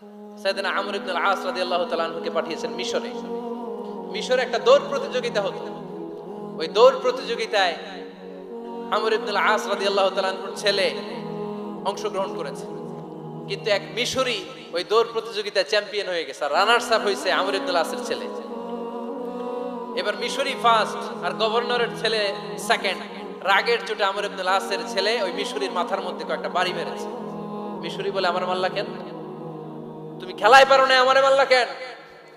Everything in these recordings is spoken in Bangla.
সাইয়েদনা আমর ইবনুল আস রাদিয়াল্লাহু তাআলা আনহুকে পাঠিয়েছেন মিশরে। মিশরে একটা দৌড় প্রতিযোগিতা হতো। ওই দৌড় প্রতিযোগিতায় আমর ইবনুল আস রাদিয়াল্লাহু তাআলা আনহুর ছেলে অংশগ্রহণ করেছে, কিন্তু এক মিশরি ওই দৌড় প্রতিযোগিতায় চ্যাম্পিয়ন হয়ে গেছে, রানার্স আপ হয়েছে আমর ইবনুল আসের ছেলে। এবার মিশরি ফার্স্ট আর গভর্নরের ছেলে সেকেন্ড। রাগের চোটে আমর ইবনুল আসের ছেলে ওই মিশরির মাথার মধ্যে কয়েকটা বাড়ি মেরেছে। মিশরি বলে, আমার মাল্লা কেন? তুমি খেলায় পারো না, আমারে মাল্লা কেন?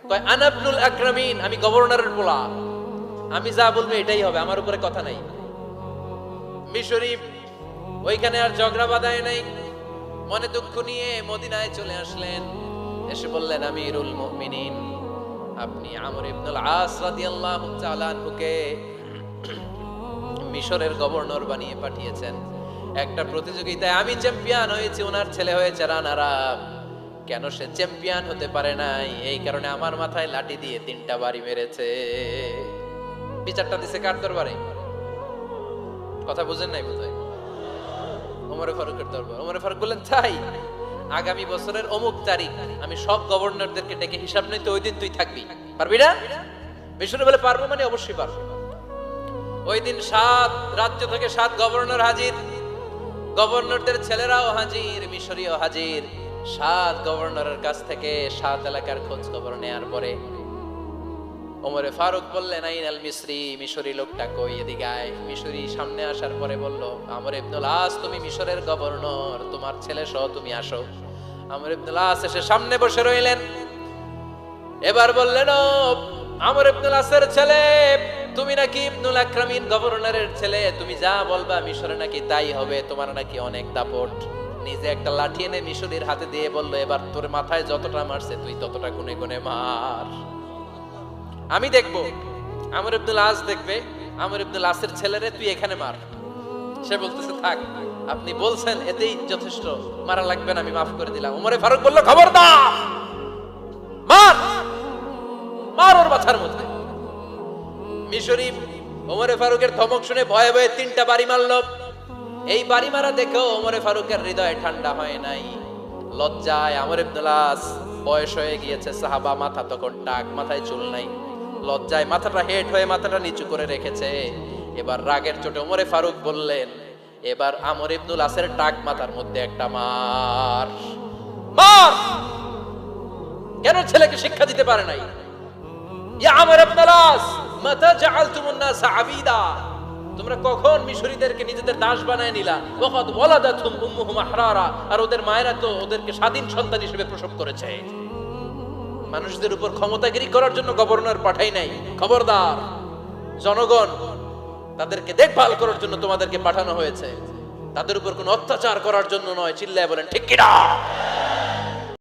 কয়, আনা ইবনুল আকরামিন, আমি গভর্নরের পোলা, আমি যা বলবো এটাই হবে, আমার উপরে কথা নাই। মিশরি ওইখানে আর ঝগড়া বাঁধায় নাই, মনে দুঃখ নিয়ে মদিনায় চলে আসলেন। এসে বললেন, আমিরুল মুমিনিন, আপনি আমর ইবনুল আস রাদিয়াল্লাহু তাআলা আনহুকে মিশরের গভর্নর বানিয়ে পাঠিয়েছেন। একটা প্রতিযোগিতায় আমি চ্যাম্পিয়ন হয়েছি, ওনার ছেলে হয়েছে রানার আপ। কেন সে চ্যাম্পিয়ন হতে পারে নাই? এই কারণে আমার মাথায় লাঠি দিয়ে 3টা বাড়ি মেরেছে। বিচারটা দিছে কার দরবারে? কথা বুঝেন নাই বোধহয়? ওমরে ফারুকের দরবার। ওমরে ফারুক বললেন, তাই আগামী বছরের অমুক তারিখ আমি সব গভর্নরদেরকে ডেকে হিসাব নিতে, ওই দিন তুই থাকবি, পারবি না? মিশরে বলে, পারবো মানে অবশ্যই পারবো। ওই দিন 7 রাজ্য থেকে 7 গভর্নর হাজির, গভর্নরদের ছেলেরাও হাজির, মিশরীয় হাজির। 7 গভর্নরের কাছ থেকে 7 এলাকার খোঁজ খবর নেয়ার পরে ওমরে ফারুক বললেন, আইনাল মিসরি, মিশরি লোকটা কই, এদিকে আয়। মিশরি সামনে আসার পরে বলল, আমর ইবনুল আস, তুমি মিশরের গভর্নর, তোমার ছেলে সহ তুমি আসো। আমর ইবনুল আস এসে সামনে বসে রইলেন। এবার বললেন, ও আমর ইবনুল আসের ছেলে, তুমি নাকি ইবনুল আকরামিন গভর্নরের ছেলে, তুমি যা বলবা মিশরে নাকি তাই হবে, তোমার নাকি অনেক দাপট। নিজে একটা লাঠি এনে মিশরীর হাতে দিয়ে বলল, এবার তোর মাথায় যতটা মারছে তুই ততটা গুনে গুনে মার, আমি দেখবো। আমর ইবনুল আস দেখবে, আমর ইবনুল আসের ছেলেরে তুই এখানে মার। সে বলতেছে, থাক, আপনি বলছেন এতেই যথেষ্ট, মারা লাগবে না, আমি মাফ করে দিলাম। ওমরে ফারুক বলল, খবরদার, মার, মার ওর মাথার মধ্যে। মিশরি ওমরে ফারুকের ধমক শুনে ভয়ে ভয়ে 3টা বাড়ি মারলো। এই বাড়ি মারা দেখেও ওমরে ফারুকের হৃদয় ঠান্ডা হয় নাই। লজ্জায় আমর ইবনুল আস, বয়স হয়ে গিয়েছে, সাহাবা, মাথা তখন টাক, মাথায় চুল নাই, লজ্জায় মাথাটা হেট হয়ে মাথাটা নিচু করে রেখেছে। এবার রাগের চোটে ওমরে ফারুক বললেন, এবার আমর ইবনুল আসের টাক মাথার মধ্যে একটা মার, মার। কেন ছেলেকে শিক্ষা দিতে পারে নাই? ইয়া আমর ইবনুল আস, মাতা জাআলতুমুন নাস আবিদা, তোমরা কখন মিশরীদেরকে নিজেদের দাস বানায় নিলা? ওয়াকাদ ওয়ালাদাতুহুম উম্মুহুম আহরারা, আর ওদের মায়েরা তো ওদেরকে স্বাধীন সন্তান হিসেবে প্রসব করেছে। মানুষদের উপর ক্ষমতাগিরি করার জন্য গভর্নর পাঠাই নাই। খবরদার, জনগণ, তাদেরকে দেখভাল করার জন্য তোমাদেরকে পাঠানো হয়েছে, তাদের উপর কোনো অত্যাচার করার জন্য নয়। চিল্লায় বলেন ঠিক কিনা?